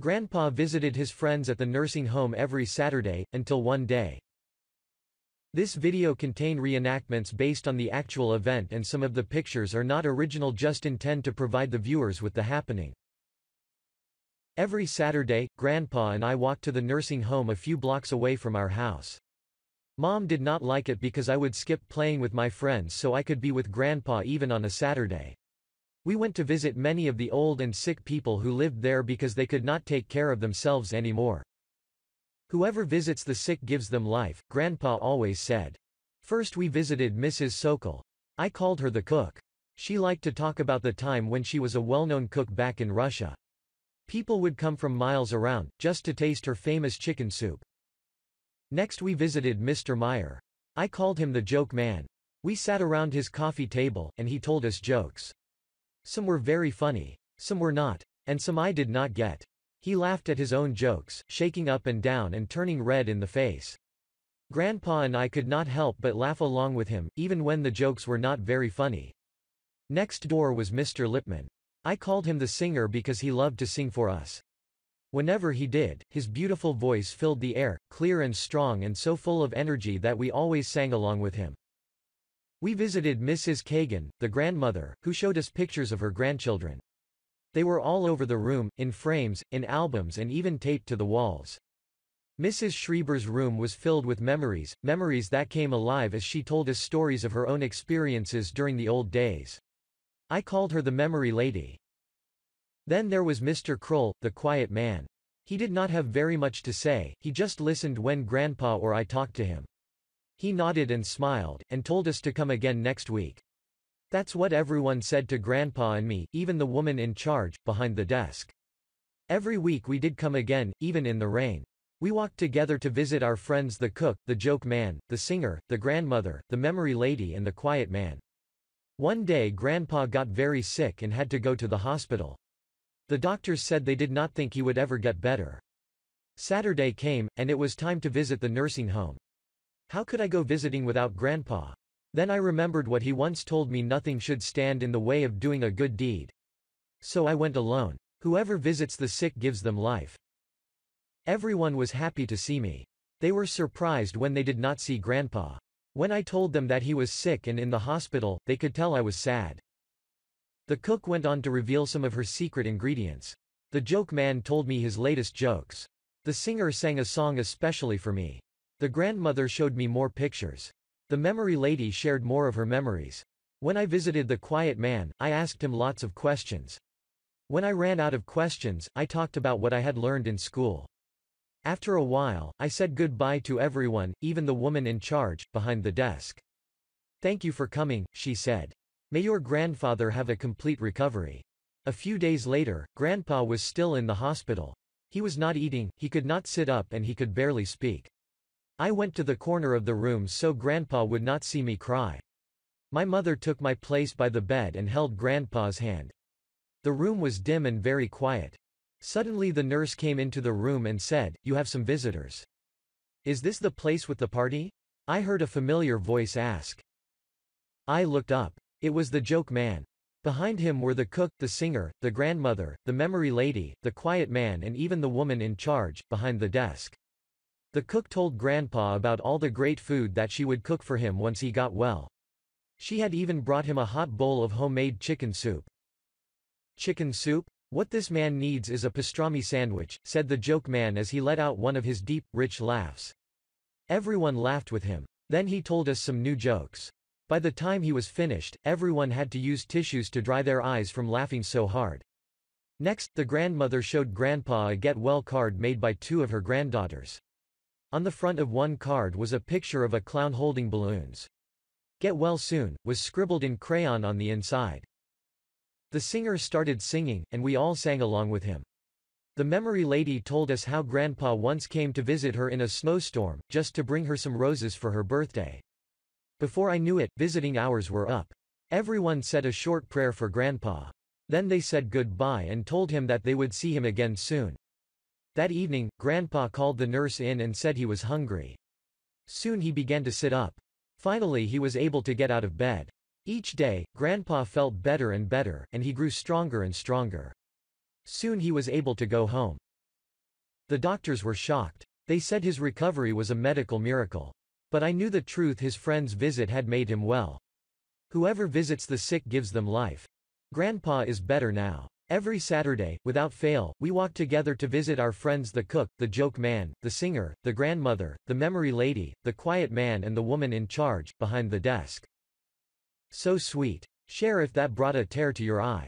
Grandpa visited his friends at the nursing home every Saturday, until one day. This video contains reenactments based on the actual event, and some of the pictures are not original, just intend to provide the viewers with the happening. Every Saturday, Grandpa and I walked to the nursing home a few blocks away from our house. Mom did not like it because I would skip playing with my friends so I could be with Grandpa even on a Saturday. We went to visit many of the old and sick people who lived there because they could not take care of themselves anymore. Whoever visits the sick gives them life, Grandpa always said. First we visited Mrs. Sokol. I called her the cook. She liked to talk about the time when she was a well-known cook back in Russia. People would come from miles around, just to taste her famous chicken soup. Next we visited Mr. Meyer. I called him the joke man. We sat around his coffee table, and he told us jokes. Some were very funny. Some were not. And some I did not get. He laughed at his own jokes, shaking up and down and turning red in the face. Grandpa and I could not help but laugh along with him, even when the jokes were not very funny. Next door was Mr. Lipman. I called him the singer because he loved to sing for us. Whenever he did, his beautiful voice filled the air, clear and strong and so full of energy that we always sang along with him. We visited Mrs. Kagan, the grandmother, who showed us pictures of her grandchildren. They were all over the room, in frames, in albums and even taped to the walls. Mrs. Schreiber's room was filled with memories, memories that came alive as she told us stories of her own experiences during the old days. I called her the memory lady. Then there was Mr. Kroll, the quiet man. He did not have very much to say, he just listened when Grandpa or I talked to him. He nodded and smiled, and told us to come again next week. That's what everyone said to Grandpa and me, even the woman in charge, behind the desk. Every week we did come again, even in the rain. We walked together to visit our friends, the cook, the joke man, the singer, the grandmother, the memory lady and the quiet man. One day Grandpa got very sick and had to go to the hospital. The doctors said they did not think he would ever get better. Saturday came, and it was time to visit the nursing home. How could I go visiting without Grandpa? Then I remembered what he once told me: nothing should stand in the way of doing a good deed. So I went alone. Whoever visits the sick gives them life. Everyone was happy to see me. They were surprised when they did not see Grandpa. When I told them that he was sick and in the hospital, they could tell I was sad. The cook went on to reveal some of her secret ingredients. The joke man told me his latest jokes. The singer sang a song especially for me. The grandmother showed me more pictures. The memory lady shared more of her memories. When I visited the quiet man, I asked him lots of questions. When I ran out of questions, I talked about what I had learned in school. After a while, I said goodbye to everyone, even the woman in charge, behind the desk. "Thank you for coming," she said. "May your grandfather have a complete recovery." A few days later, Grandpa was still in the hospital. He was not eating, he could not sit up and he could barely speak. I went to the corner of the room so Grandpa would not see me cry. My mother took my place by the bed and held Grandpa's hand. The room was dim and very quiet. Suddenly the nurse came into the room and said, "You have some visitors." "Is this the place with the party?" I heard a familiar voice ask. I looked up. It was the joke man. Behind him were the cook, the singer, the grandmother, the memory lady, the quiet man and even the woman in charge, behind the desk. The cook told Grandpa about all the great food that she would cook for him once he got well. She had even brought him a hot bowl of homemade chicken soup. "Chicken soup? What this man needs is a pastrami sandwich," said the joke man as he let out one of his deep, rich laughs. Everyone laughed with him. Then he told us some new jokes. By the time he was finished, everyone had to use tissues to dry their eyes from laughing so hard. Next, the grandmother showed Grandpa a get well card made by two of her granddaughters. On the front of one card was a picture of a clown holding balloons. "Get well soon" was scribbled in crayon on the inside. The singer started singing, and we all sang along with him. The memory lady told us how Grandpa once came to visit her in a snowstorm, just to bring her some roses for her birthday. Before I knew it, visiting hours were up. Everyone said a short prayer for Grandpa. Then they said goodbye and told him that they would see him again soon. That evening, Grandpa called the nurse in and said he was hungry. Soon he began to sit up. Finally he was able to get out of bed. Each day, Grandpa felt better and better, and he grew stronger and stronger. Soon he was able to go home. The doctors were shocked. They said his recovery was a medical miracle. But I knew the truth, his friend's visit had made him well. Whoever visits the sick gives them life. Grandpa is better now. Every Saturday, without fail, we walk together to visit our friends, the cook, the joke man, the singer, the grandmother, the memory lady, the quiet man and the woman in charge, behind the desk. So sweet. Share if that brought a tear to your eye.